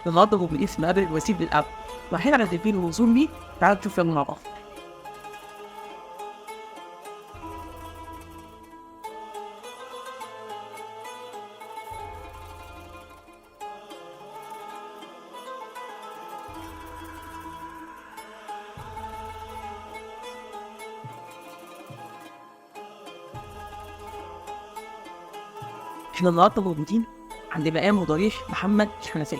النهارده بنقيس مقابل الوسيم للأب، رايحين على تدبير الوصول ليه. تعالوا نشوف يلا مع بعض. احنا النهارده موجودين عند مقام وضريح محمد الحنفية.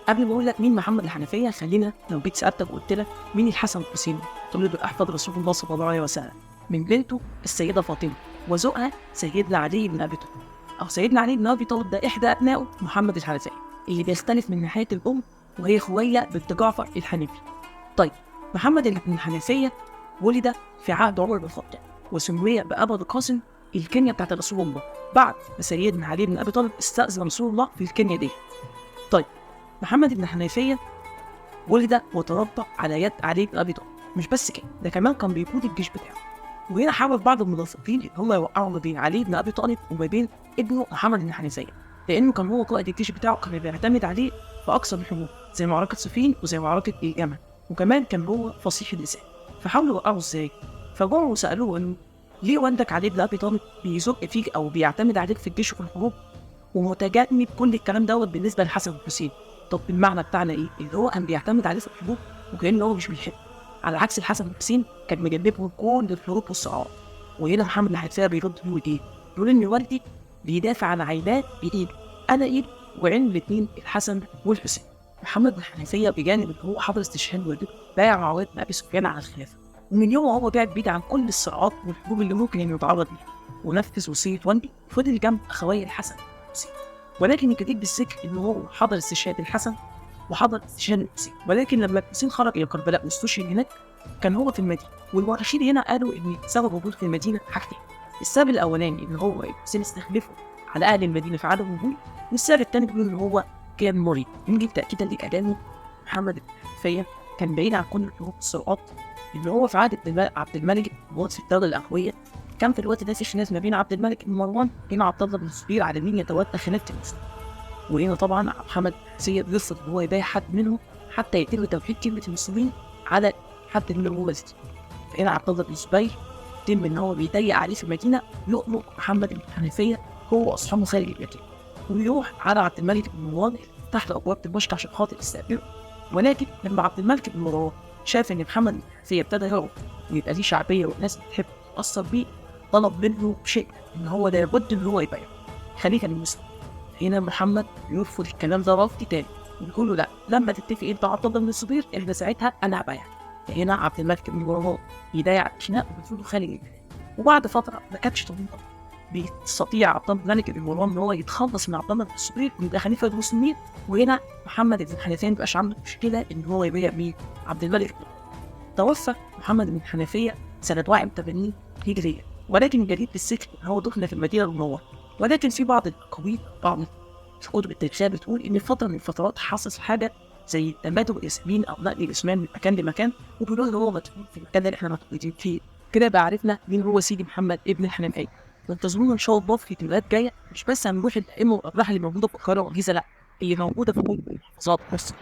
قبل ما اقول لك مين محمد الحنفية، خلينا لو جيت سألتك وقلت لك مين الحسن والحسين، تقول لي دول احفاد رسول الله صلى الله عليه وسلم من بنته السيدة فاطمة وزوجها سيدنا علي بن ابي طالب. او سيدنا علي بن ابي طالب ده احدى ابنائه محمد الحنفية اللي بيختلف من ناحية الام، وهي خويلة بنت جعفر الحنفي. طيب، محمد بن الحنفية ولد في عهد عمر بن الخطاب وسمي بأبا القاسم الكنية بتاعت رسول الله، بعد ما سيدنا علي بن ابي طالب استأذن رسول الله في الكنية دي. طيب، محمد بن الحنفية ولد وتربى على يد علي بن ابي طالب. مش بس كده، ده كمان كان بيقود الجيش بتاعه. وهنا حاول بعض المنافقين ان هم يوقعوا ما بين علي بن ابي طالب وما بين ابنه محمد بن الحنفية، لانه كان هو قائد الجيش بتاعه، كان بيعتمد عليه في اكثر الحروب زي معركة صفين وزي معركة الجمل، وكمان كان هو فصيح اللسان. فحاولوا يوقعوا ازاي؟ فجروا وسالوه انه ليه والدك علي بن ابي طالب بيزق فيك او بيعتمد عليك في الجيش وفي الحروب، ومتجنب كل الكلام دوت بالنسبه للحسن والحسين؟ طب المعنى بتاعنا ايه؟ اللي هو كان بيعتمد عليه في الحروب وكأنه هو مش بيحب، على عكس الحسن والحسين كان مجنبهم كل الحروب والصراعات. وهنا محمد الحنفية بيرد يقول ايه؟ يقول ان والدي بيدافع عن عيناه بايده، انا ايد وعين الاثنين الحسن والحسين. محمد الحنفية بجانب ان هو حضر استشهاد والده، بايع معاوية بن ابي سفيان على الخلافة، ومن يوم هو بعد بعيد عن كل الصراعات والحروب اللي ممكن انه يتعرض ليها، ونفذ وصية والده وفضل جنب اخويه الحسن والحسين. ولكن الجديد بالذكر ان هو حضر استشهاد الحسن وحضر استشهاد الحسين، ولكن لما الحسين خرج الى كربلاء واستشهد هناك كان هو في المدينه. والمؤرخين هنا قالوا ان سبب وجوده في المدينه حاجتين: السبب الاولاني ان هو الحسين استخلفه على اهل المدينه في عدم وجود، والسبب الثاني بيقول ان هو كان مريض. يمكن تاكيدا لكلامه محمد الحنفية كان بعيد عن كل الحروب والصراعات، ان هو في عهد عبد الملك موت في الدوله الامويه. كان في الوقت ده في خلاف ما بين عبد الملك بن مروان وبين عبد الله بن الزبير على مين يتولى خلافه المسلمين. وهنا طبعا محمد سيد رفض ان هو يبايع حد منهم حتى يتم توحيد كلمه المسلمين على حد من هو مسجد. فهنا عبد الله بن الزبير يتم ان هو بيضيق عليه في المدينه، يؤمر محمد بن الحنفية هو واصحابه خارج المدينه، ويروح على عبد الملك بن مروان تحت ابواب دمشق عشان خاطر يستقبله. ولكن لما عبد الملك بن مروان شاف ان محمد بن الحنفية ابتدى يهرب ويبقى ليه شعبيه والناس بتحب تتاثر بيه، طلب منه شيء ان هو لابد ان هو يبايعه خليفه المسلمين. هنا محمد يرفض الكلام ده رفض تاني، ويقول له لا، لما تتفق انت وعبد الله بن الزبير احنا ساعتها انا هبايعك. هنا عبد الملك بن مروان يضايق الخناق وبيرفضه خارج المدينه. وبعد فتره ما كانتش طويله بيستطيع عبد الملك بن مروان ان هو يتخلص من عبد الله بن الزبير ويبقى خليفه المسلمين. وهنا محمد بن الحنفية مبقاش عنده مشكله ان هو يبايع مين؟ عبد الملك. توفى محمد بن الحنفية سنة 81 هجرية، ولكن الجديد بالذكر ان هو دفن في المدينة المنورة. ولكن في بعض الأقاويل بعض كتب التاريخية بتقول ان فترة من الفترات حصل حاجة زي تبادل الاسمين او نقل الاسمان من مكان لمكان، وبيقولوا ان هو مدفون في المكان اللي احنا مدفونين فيه. كده بقى عرفنا مين هو سيدي محمد ابن الحنفية. وانتظرونا ان شاء الله في فيديوهات جاية، مش بس هنروح الائمة والابراح اللي موجودة في القاهرة والجيزة، لا، اللي موجودة في كل المحافظات بس.